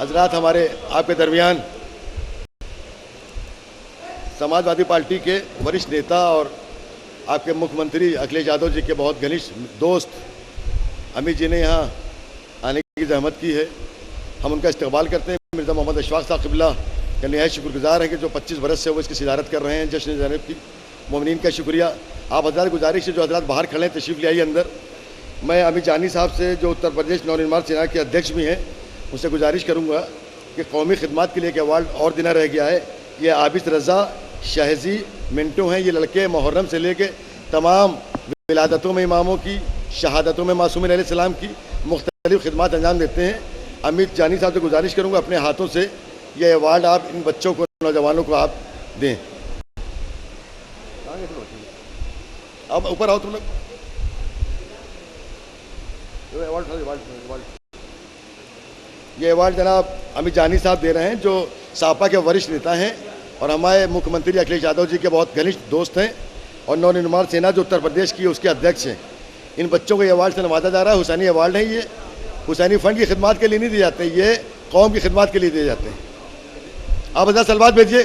हजरात, हमारे आपके दरमियान समाजवादी पार्टी के वरिष्ठ नेता और आपके मुख्यमंत्री अखिलेश यादव जी के बहुत घनिष्ठ दोस्त अमित जी ने यहाँ आने की जहमत की है। हम उनका इस्तकबाल करते हैं। मिर्ज़ा मोहम्मद अशफाक साहब क़िबला का नहायत शुक्रगुजार हैं कि जो 25 बरस से वो इसकी सिदारत कर रहे हैं जश्न ज़ैनब की। मोमिनीन का शुक्रिया। आप हज़रात गुजारिश है, जो हज़रात बाहर खड़े हैं तशरीफ़ ले आइए अंदर। मैं अमित जानी साहब से, जो उत्तर प्रदेश नवनिर्माण सेना के अध्यक्ष भी हैं, उनसे गुजारिश करूँगा कि कौमी खिदमत के लिए एक अवार्ड और देना रह गया है। ये आबिद रज़ा, शहजी, मिंटू हैं। ये लड़के मुहर्रम से लेके तमाम विलादतों में इमामों की, शहादतों में मासूमिन अलैहिस्सलाम की मुख्तलिफ खिदमत अंजाम देते हैं। अमित जानी साहब से गुजारिश करूँगा अपने हाथों से ये अवार्ड आप इन बच्चों को, नौजवानों को आप दें। अब ऊपर आओ तुम लोग। ये अवार्ड जनाब अमित जानी साहब दे रहे हैं, जो सापा के वरिष्ठ नेता हैं और हमारे मुख्यमंत्री अखिलेश यादव जी के बहुत घनिष्ठ दोस्त हैं और नवनिर्माण सेना जो उत्तर प्रदेश की उसके अध्यक्ष हैं। इन बच्चों को ये अवार्ड से नवाजा जा रहा है। हुसैनी अवार्ड है। ये हुसैनी फंड की खिदमत के लिए नहीं दिए जाते, ये कौम की खिदमत के लिए दिए जाते हैं। आप हज़रात सलवात भेजिए।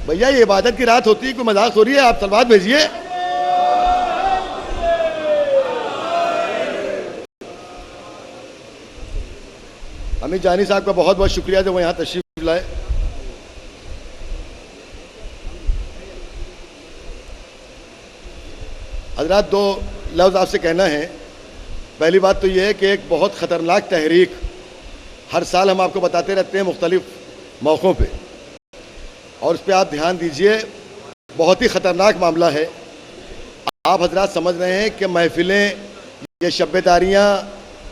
भैया ये इबादत की रात होती है, कोई मजाक हो रही है? आप सलवात भेजिए। अमित जानी साहब का बहुत बहुत शुक्रिया जो वो यहाँ तशरीफ लाए। हजरात, दो लफ्ज़ आपसे कहना है। पहली बात तो ये है कि एक बहुत ख़तरनाक तहरीक हर साल हम आपको बताते रहते हैं मुख्तलिफ मौक़ों पे, और उस पर आप ध्यान दीजिए। बहुत ही ख़तरनाक मामला है। आप हजरात समझ रहे हैं कि महफ़िलें, ये शब्बेदारियाँ,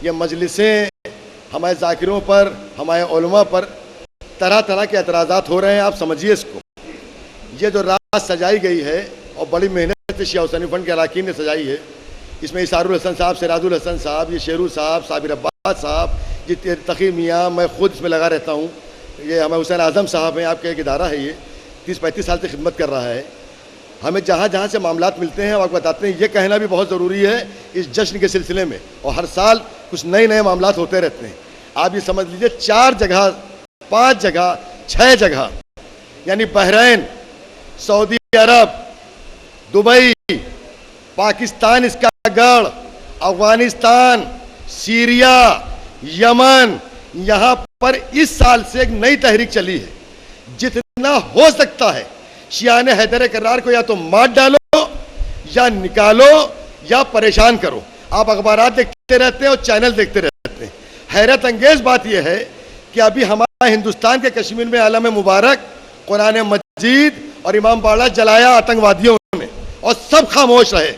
ये मजलिसें हमारे ज़ाकिरों पर, हमारे उलमा पर तरह तरह के एतराज़ात हो रहे हैं। आप समझिए इसको। ये जो रात सजाई गई है और बड़ी मेहनत से शिया हुसैनी फंड के अरकान ने सजाई है, इसमें इसारुल हसन साहब, सिराजुल हसन साहब, ये शेरू साहब, साबिर अब्बास साहब, ये तकी मियाँ, मैं ख़ुद इसमें लगा रहता हूँ। ये हमें हुसैन आज़म साहब हैं, आपका एक इदारा है, ये 30-35 साल से खिदमत कर रहा है। हमें जहाँ जहाँ से मामलात मिलते हैं आपको बताते हैं। ये कहना भी बहुत ज़रूरी है इस जश्न के सिलसिले में, और हर साल कुछ नए नए मामलात होते रहते हैं। आप ये समझ लीजिए 4 जगह, 5 जगह, 6 जगह, यानी बहरीन, सऊदी अरब, दुबई, पाकिस्तान, इसका गढ़, अफगानिस्तान, सीरिया, यमन, यहाँ पर इस साल से एक नई तहरीक चली है। जितना हो सकता है शियान हैदर करार को या तो मार डालो, या निकालो, या परेशान करो। आप अखबारात देखते रहते हैं और चैनल देखते रहते हैं। हैरत अंगेज बात यह है कि अभी हमारे हिंदुस्तान के कश्मीर में आलम मुबारक, कुरान मजीद और इमाम बाड़ा जलाया आतंकवादियों ने, और सब खामोश रहे।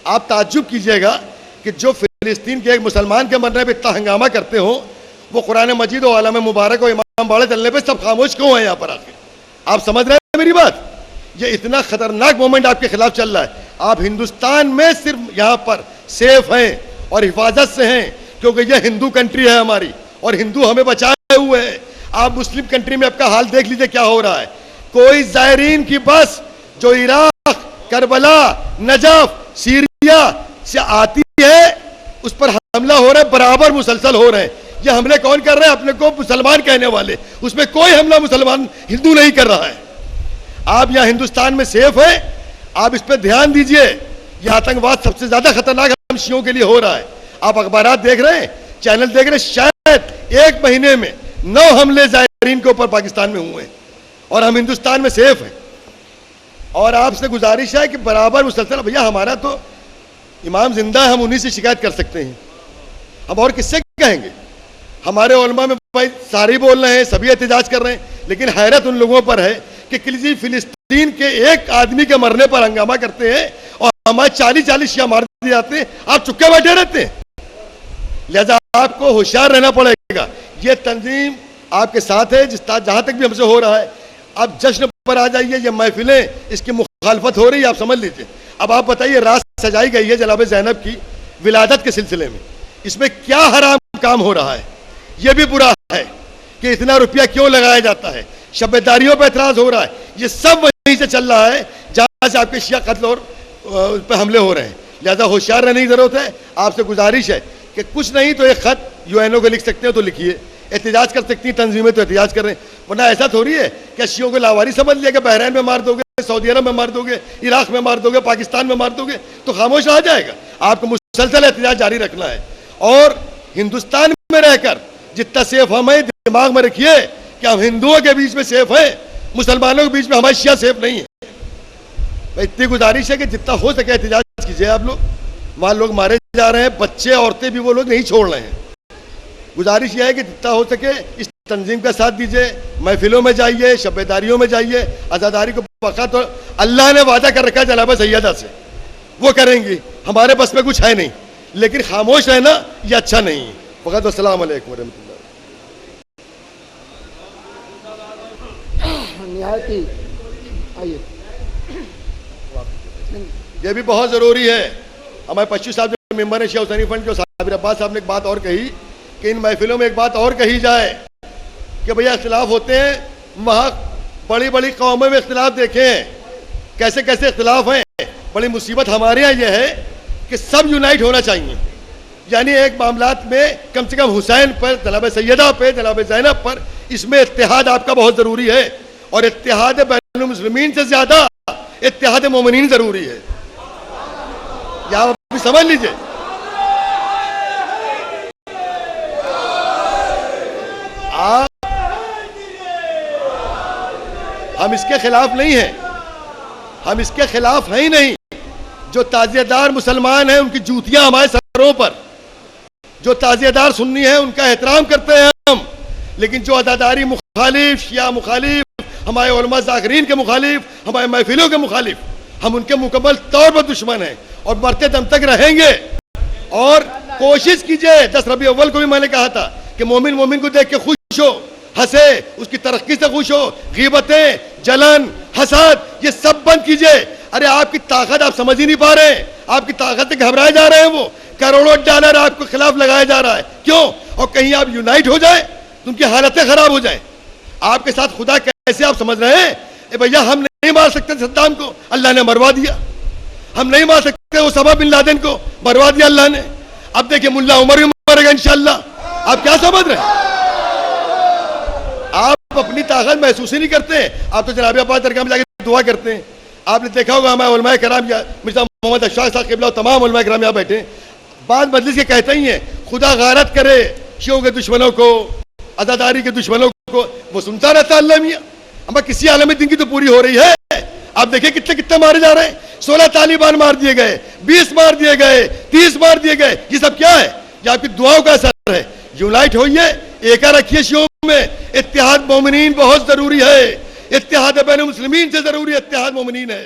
आप ताज्जुब कीजिएगा कि जो फिलिस्तीन के एक मुसलमान के मरने पर इतना हंगामा करते हो, वो कुरान मजीद और आलम मुबारक और इमाम बाड़ा जलने पे सब खामोश क्यों है यहाँ पर आके? आप समझ रहे हैं मेरी बात? ये इतना खतरनाक मोमेंट आपके खिलाफ चल रहा है। आप हिंदुस्तान में सिर्फ यहाँ पर सेफ हैं और हिफाजत से हैं, क्योंकि ये हिंदू कंट्री है हमारी, और हिंदू हमें बचाए हुए हैं। आप मुस्लिम कंट्री में आपका हाल देख लीजिए क्या हो रहा है। कोई ज़ायरीन की बस जो इराक, करबला, नजफ, सीरिया से आती है, उस पर हमला हो रहा है, बराबर मुसलसल हो रहे हैं। ये हमले कौन कर रहे हैं? अपने को मुसलमान कहने वाले। उसमें कोई हमला मुसलमान, हिंदू नहीं कर रहा है। आप यहाँ हिंदुस्तान में सेफ हैं, आप इस पर ध्यान दीजिए। यह आतंकवाद सबसे ज्यादा खतरनाक हम शियों के लिए हो रहा है। आप अखबारात देख रहे हैं, चैनल देख रहे हैं, शायद 1 महीने में 9 हमले ज़ायरीन के ऊपर पाकिस्तान में हुए हैं, और हम हिंदुस्तान में सेफ हैं। और आपसे गुजारिश है कि बराबर मुसलसल, भैया हमारा तो इमाम जिंदा है, हम उन्हीं से शिकायत कर सकते हैं, हम और किससे कहेंगे? हमारे उलमा में भाई सारे बोल रहे हैं, सभी एहतजाज कर रहे हैं, लेकिन हैरत उन लोगों पर है कि किसी फिलिस्तीन के एक आदमी के मरने पर हंगामा करते हैं और हमारे 40-40 शिया मार दिए जाते हैं, आप चुपके बैठे रहते हैं। लिहाजा आपको होशियार रहना पड़ेगा। ये तंजीम आपके साथ है, जहां तक भी हमसे हो रहा है। आप जश्न पर आ जाइए, ये महफिलें, इसकी मुखालफत हो रही है, आप समझ लीजिए। अब आप बताइए, रात सजाई गई है जनाब ज़ैनब की विलादत के सिलसिले में, इसमें क्या हराम काम हो रहा है? यह भी बुरा है कि इतना रुपया क्यों लगाया जाता है, शब्बेदारियों पर एतराज हो रहा है। ये सब वहीं से चल रहा है जहां से आपके शिया कत्ल और उस पर हमले हो रहे हैं। लिहाजा होशियार रहने की ज़रूरत है। आपसे गुजारिश है कि कुछ नहीं तो एक ख़त यूएनओ को लिख सकते हो तो लिखिए, एहतजाज कर सकती हैं तंजीमें तो एहतजाज कर रहे हैं, वरना ऐसा थोड़ी है कि शियों को लावारी समझ लिया कि बहरीन में मार दोगे, सऊदी अरब में मार दोगे, इराक में मार दोगे, पाकिस्तान में मार दोगे तो खामोश रह जाएगा। आपको मुसलसल एहतजाज जारी रखना है और हिंदुस्तान में रहकर जितना सेफ हम हैं दिमाग में रखिए कि हम हिंदुओं के बीच में सेफ हैं, मुसलमानों के बीच में हमारे शिया सेफ नहीं है। इतनी गुजारिश है कि जितना हो सके एहतजाज कीजिए आप लोग। वहाँ लोग मारे जा रहे हैं, बच्चे औरतें भी वो लोग नहीं छोड़ रहे हैं। गुजारिश यह है कि जितना हो सके इस तंजीम का साथ दीजिए, महफिलों में जाइए, शब्बेदारियों में जाइए, आज़ादारी को वक़्त तो अल्लाह ने वादा कर रखा है जनाब सैयदा से, वो करेंगी। हमारे बस में कुछ है नहीं, लेकिन खामोश रहना ये अच्छा नहीं है। वक़्त अस्सलाम वालेकुम रहमतुल्लाह। ये भी बहुत ज़रूरी है। हमारे पच्चीस साहब जो मेंबर हैं शेख हुसैनी फंड, जो साबिर अब्बास साहब ने एक बात और कही कि इन महफिलों में एक बात और कही जाए कि भैया इख्तिलाफ होते हैं, वहाँ बड़ी बड़ी कौमों में इख्तिलाफ देखें कैसे कैसे इख्तिलाफ हैं। बड़ी मुसीबत हमारे यहाँ यह है कि सब यूनाइट होना चाहिए, यानी एक मामलात में कम से कम हुसैन पर, जनाब सैयदा पे, जनाब ज़ैनब पर, इसमें इत्तेहाद आपका बहुत ज़रूरी है। और इत्तेहाद बैनुल मुस्लिमीन से ज़्यादा इत्तेहाद मोमिनीन ज़रूरी है। या आप भी समझ लीजिए, हम इसके खिलाफ नहीं हैं, हम इसके खिलाफ हैं ही नहीं। जो ताज़ियेदार मुसलमान हैं उनकी जूतियां हमारे सरों पर, जो ताज़ियेदार सुन्नी हैं उनका एहतराम करते हैं हम, लेकिन जो अज़ादारी मुखालिफ, शिया मुखालिफ, हमारे उलमा ज़ाकिरीन के मुखालिफ, हमारे महफिलों के मुखालिफ, हम उनके मुकम्मल तौर पर दुश्मन हैं और मरते दम तक रहेंगे। और कोशिश कीजिए, 10 रबी अव्वल को भी मैंने कहा था कि मोमिन मोमिन को देख के खुश हो, हंसे, उसकी तरक्की से खुश हो। गीबतें, जलन, हसद, ये सब बंद कीजिए। अरे आपकी ताकत आप समझ ही नहीं पा रहे हैं, आपकी ताकत से घबराए जा रहे हैं। वो करोड़ों डॉलर आपको खिलाफ लगाया जा रहा है, क्यों? और कहीं आप यूनाइट हो जाए तो उनकी हालतें खराब हो जाए। आपके साथ खुदा कैसे आप समझ रहे हैं? भैया हम नहीं मार सकते सद्दाम को, अल्लाह ने मरवा दिया। हम नहीं मार सकते उसामा बिन लादेन को, मरवा दिया अल्लाह ने। अब देखिए मुल्ला उमर भी मरेगा इंशाअल्लाह। आप क्या समझ रहे हैं? आप अपनी ताकत महसूस ही नहीं करते। आप तो जनाब अब्बास दरगाह में जाकर दुआ करते हैं। आपने देखा होगा हमारे उलमाए कराम, या मिर्जा मोहम्मद अशफाक साहब क़िबला, तमाम उलमाए कराम यहाँ बैठे, बाद मजलिस के कहते ही हैं खुदा गारत करे शियों के दुश्मनों को, अज़ादारी के दुश्मनों को। वो सुनता रहता है अल्लाह मियाँ। हमारे किसी आलम दिन की तो पूरी हो रही है। आप देखिए कितने कितने मारे जा रहे हैं। 16 तालिबान मार दिए गए, 20 मार दिए गए, 30 मार दिए गए। ये सब क्या है? ये आपकी दुआओं का असर है। यूनाइट होइए, एका रखिए शियों में। इत्तेहाद मोमिनीन बहुत जरूरी है। इत्तेहाद बैनुल मुस्लिमीन से जरूरी इत्तेहाद मोमिनीन है।